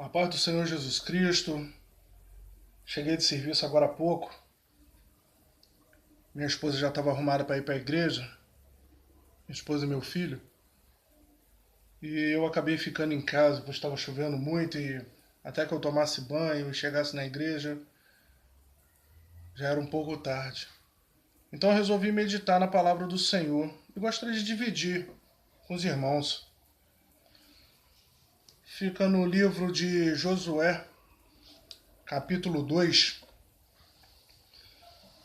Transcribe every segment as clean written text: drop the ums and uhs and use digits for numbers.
A paz do Senhor Jesus Cristo. Cheguei de serviço agora há pouco. Minha esposa já estava arrumada para ir para a igreja. Minha esposa e meu filho. E eu acabei ficando em casa, pois estava chovendo muito e até que eu tomasse banho e chegasse na igreja, já era um pouco tarde. Então eu resolvi meditar na palavra do Senhor e gostaria de dividir com os irmãos. Fica no livro de Josué, capítulo 2,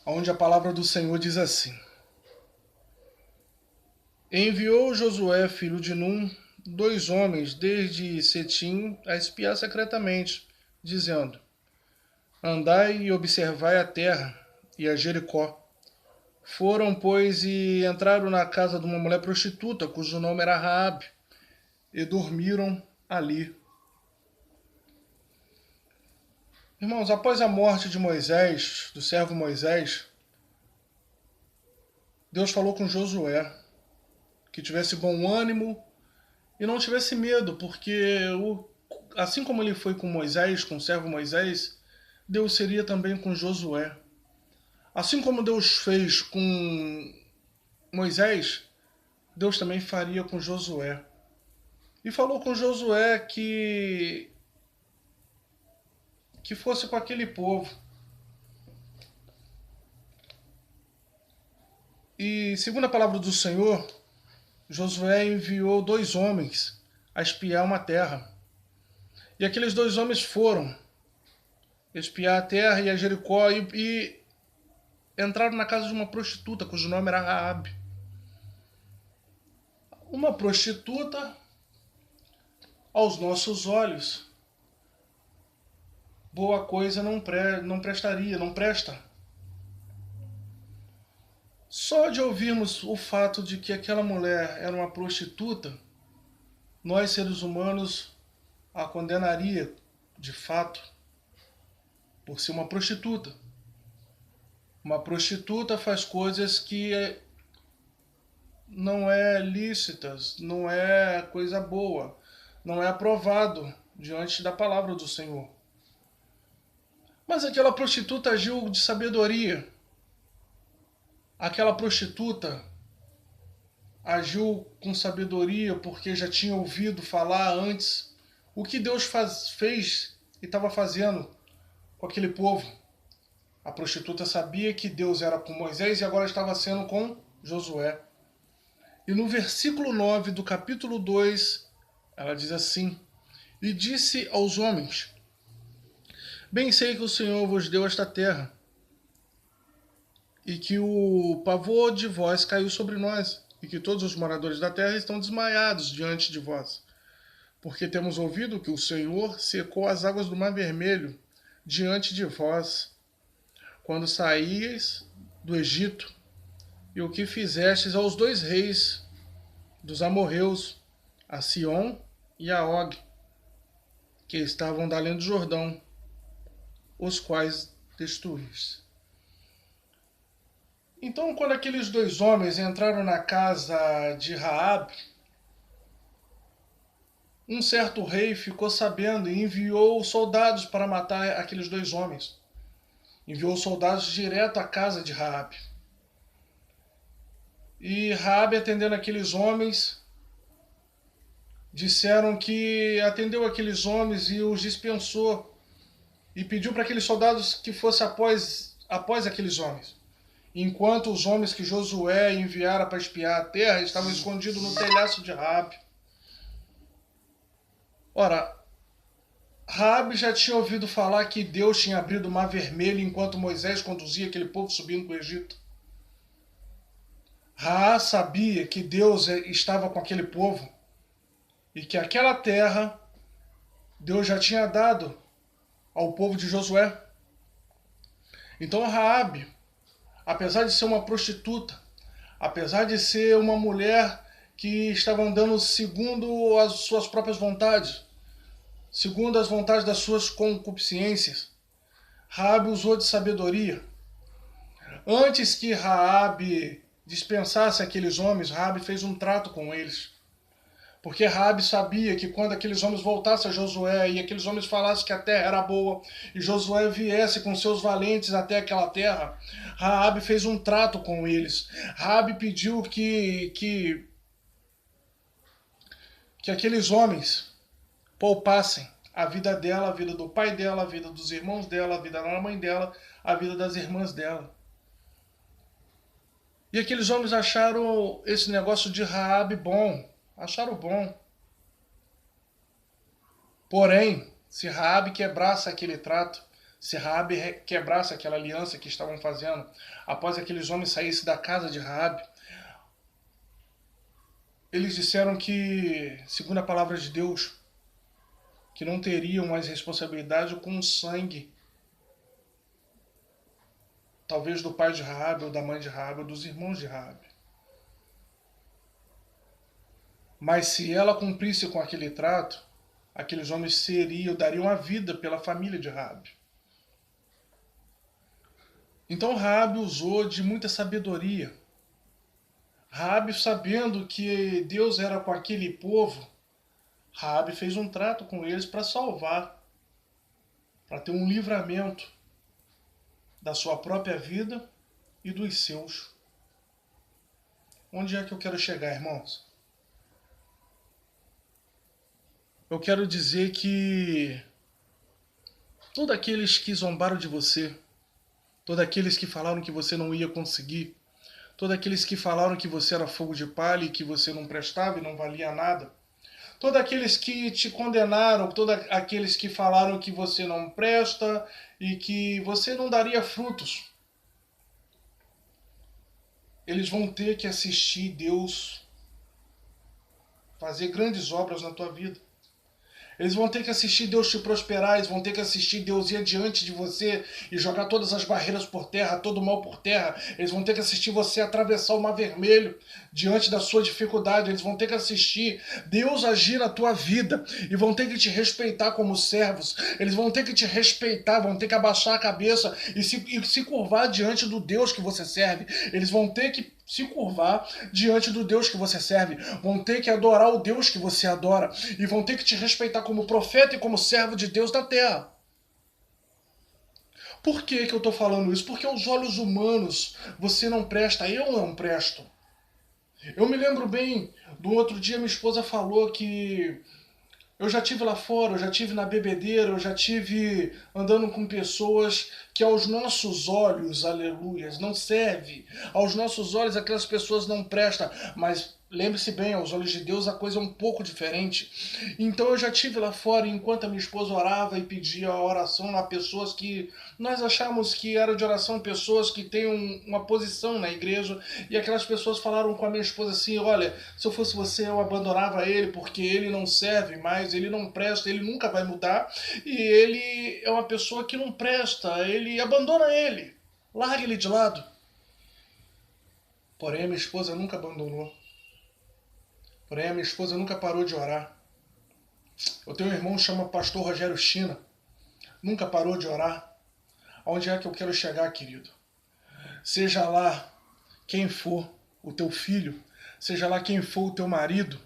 onde a palavra do Senhor diz assim: Enviou Josué, filho de Num, 2 homens desde Setim a espiar secretamente, dizendo: Andai e observai a terra e a Jericó. Foram, pois, e entraram na casa de uma mulher prostituta, cujo nome era Raabe, e dormiram ali. Irmãos, após a morte de Moisés, do servo Moisés, Deus falou com Josué que tivesse bom ânimo e não tivesse medo, porque assim como ele foi com Moisés, com o servo Moisés, Deus seria também com Josué. Assim como Deus fez com Moisés, Deus também faria com Josué. E falou com Josué que fosse com aquele povo. E segundo a palavra do Senhor, Josué enviou 2 homens a espiar uma terra. E aqueles 2 homens foram espiar a terra e a Jericó e entraram na casa de uma prostituta, cujo nome era Raabe. Uma prostituta, aos nossos olhos, boa coisa não prestaria, não presta. Só de ouvirmos o fato de que aquela mulher era uma prostituta, nós seres humanos a condenaria de fato por ser uma prostituta. Uma prostituta faz coisas que não é lícitas, não é coisa boa, não é aprovado diante da palavra do Senhor. Mas aquela prostituta agiu de sabedoria. Aquela prostituta agiu com sabedoria porque já tinha ouvido falar antes o que Deus fez e estava fazendo com aquele povo. A prostituta sabia que Deus era com Moisés e agora estava sendo com Josué. E no versículo 9 do capítulo 2, ela diz assim: E disse aos homens: Bem sei que o Senhor vos deu esta terra, e que o pavor de vós caiu sobre nós, e que todos os moradores da terra estão desmaiados diante de vós. Porque temos ouvido que o Senhor secou as águas do Mar Vermelho diante de vós, quando saíeis do Egito, e o que fizestes aos 2 reis dos amorreus, a Sion e a Og, que estavam da além do Jordão, os quais destruíste. Então, quando aqueles 2 homens entraram na casa de Raabe, um certo rei ficou sabendo e enviou soldados para matar aqueles 2 homens. Enviou soldados direto à casa de Raabe. E Raabe, atendendo aqueles homens, disseram que atendeu aqueles homens e os dispensou. E pediu para aqueles soldados que fosse após aqueles homens. Enquanto os homens que Josué enviara para espiar a terra estavam escondidos no telhaço de Raabe. Ora, Raabe já tinha ouvido falar que Deus tinha abrido o Mar Vermelho enquanto Moisés conduzia aquele povo subindo para o Egito. Raabe sabia que Deus estava com aquele povo e que aquela terra Deus já tinha dado ao povo de Josué. Então Raabe, apesar de ser uma prostituta, apesar de ser uma mulher que estava andando segundo as suas próprias vontades, segundo as vontades das suas concupiscências, Raabe usou de sabedoria. Antes que Raabe dispensasse aqueles homens, Raabe fez um trato com eles. Porque Raabe sabia que quando aqueles homens voltassem a Josué e aqueles homens falassem que a terra era boa e Josué viesse com seus valentes até aquela terra, Raabe fez um trato com eles. Raabe pediu que aqueles homens poupassem a vida dela, a vida do pai dela, a vida dos irmãos dela, a vida da mãe dela, a vida das irmãs dela. E aqueles homens acharam esse negócio de Raabe bom, acharam bom. Porém, se Raabe quebrasse aquele trato, se Raabe quebrasse aquela aliança que estavam fazendo, após aqueles homens saíssem da casa de Raabe, eles disseram que, segundo a palavra de Deus, que não teriam mais responsabilidade com o sangue, talvez do pai de Raabe, ou da mãe de Raabe, ou dos irmãos de Raabe. Mas se ela cumprisse com aquele trato, aqueles homens dariam a vida pela família de Raabe. Então Raabe usou de muita sabedoria. Raabe, sabendo que Deus era com aquele povo, Raabe fez um trato com eles para salvar, para ter um livramento da sua própria vida e dos seus. Onde é que eu quero chegar, irmãos? Eu quero dizer que todos aqueles que zombaram de você, todos aqueles que falaram que você não ia conseguir, todos aqueles que falaram que você era fogo de palha e que você não prestava e não valia nada, todos aqueles que te condenaram, todos aqueles que falaram que você não presta e que você não daria frutos, eles vão ter que assistir Deus fazer grandes obras na tua vida. Eles vão ter que assistir Deus te prosperar, eles vão ter que assistir Deus ir adiante de você e jogar todas as barreiras por terra, todo o mal por terra. Eles vão ter que assistir você atravessar o mar vermelho diante da sua dificuldade. Eles vão ter que assistir Deus agir na tua vida e vão ter que te respeitar como servos. Eles vão ter que te respeitar, vão ter que abaixar a cabeça e se curvar diante do Deus que você serve. Eles vão ter que se curvar diante do Deus que você serve, vão ter que adorar o Deus que você adora e vão ter que te respeitar como profeta e como servo de Deus da terra. Por que eu estou falando isso? Porque aos olhos humanos você não presta, eu não presto. Eu me lembro bem, do outro dia minha esposa falou que eu já tive lá fora, eu já tive na bebedeira, eu já tive andando com pessoas que aos nossos olhos, aleluias, não serve. Aos nossos olhos aquelas pessoas não prestam, mas lembre-se bem, aos olhos de Deus a coisa é um pouco diferente. Então eu já tive lá fora, enquanto a minha esposa orava e pedia a oração a pessoas que nós achamos que era de oração, pessoas que têm uma posição na igreja, e aquelas pessoas falaram com a minha esposa assim, olha, se eu fosse você eu abandonava ele, porque ele não serve mais, ele não presta, ele nunca vai mudar, e ele é uma pessoa que não presta, ele abandona ele, larga ele de lado. Porém a minha esposa nunca abandonou. Porém, a minha esposa nunca parou de orar. Eu tenho um irmão que chama Pastor Rogério China. Nunca parou de orar. Aonde é que eu quero chegar, querido? Seja lá quem for o teu filho, seja lá quem for o teu marido,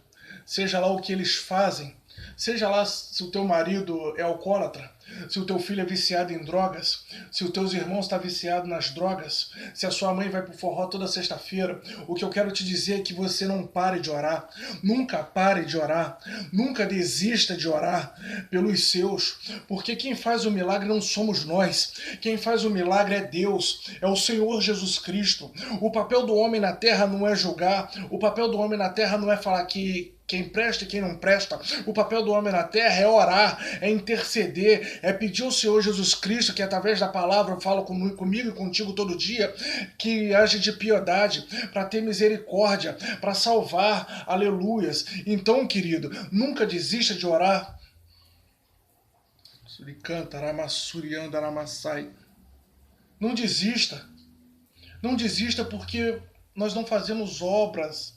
seja lá o que eles fazem, seja lá se o teu marido é alcoólatra, se o teu filho é viciado em drogas, se os teus irmãos estão viciados nas drogas, se a sua mãe vai pro forró toda sexta-feira, o que eu quero te dizer é que você não pare de orar, nunca pare de orar, nunca desista de orar pelos seus, porque quem faz o milagre não somos nós, quem faz o milagre é Deus, é o Senhor Jesus Cristo. O papel do homem na terra não é julgar, o papel do homem na terra não é falar que quem presta e quem não presta. O papel do homem na terra é orar, é interceder, é pedir ao Senhor Jesus Cristo, que através da palavra fala comigo e contigo todo dia, que age de piedade, para ter misericórdia, para salvar, aleluias. Então, querido, nunca desista de orar. Não desista. Não desista porque nós não fazemos obras,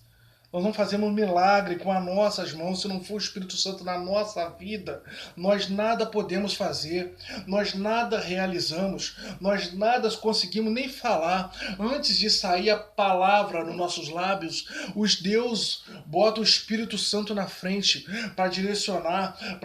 Nós não fazemos milagre com as nossas mãos. Se não for o Espírito Santo na nossa vida, nós nada podemos fazer, nós nada realizamos, nós nada conseguimos nem falar. Antes de sair a palavra nos nossos lábios, os Deus bota o Espírito Santo na frente para direcionar,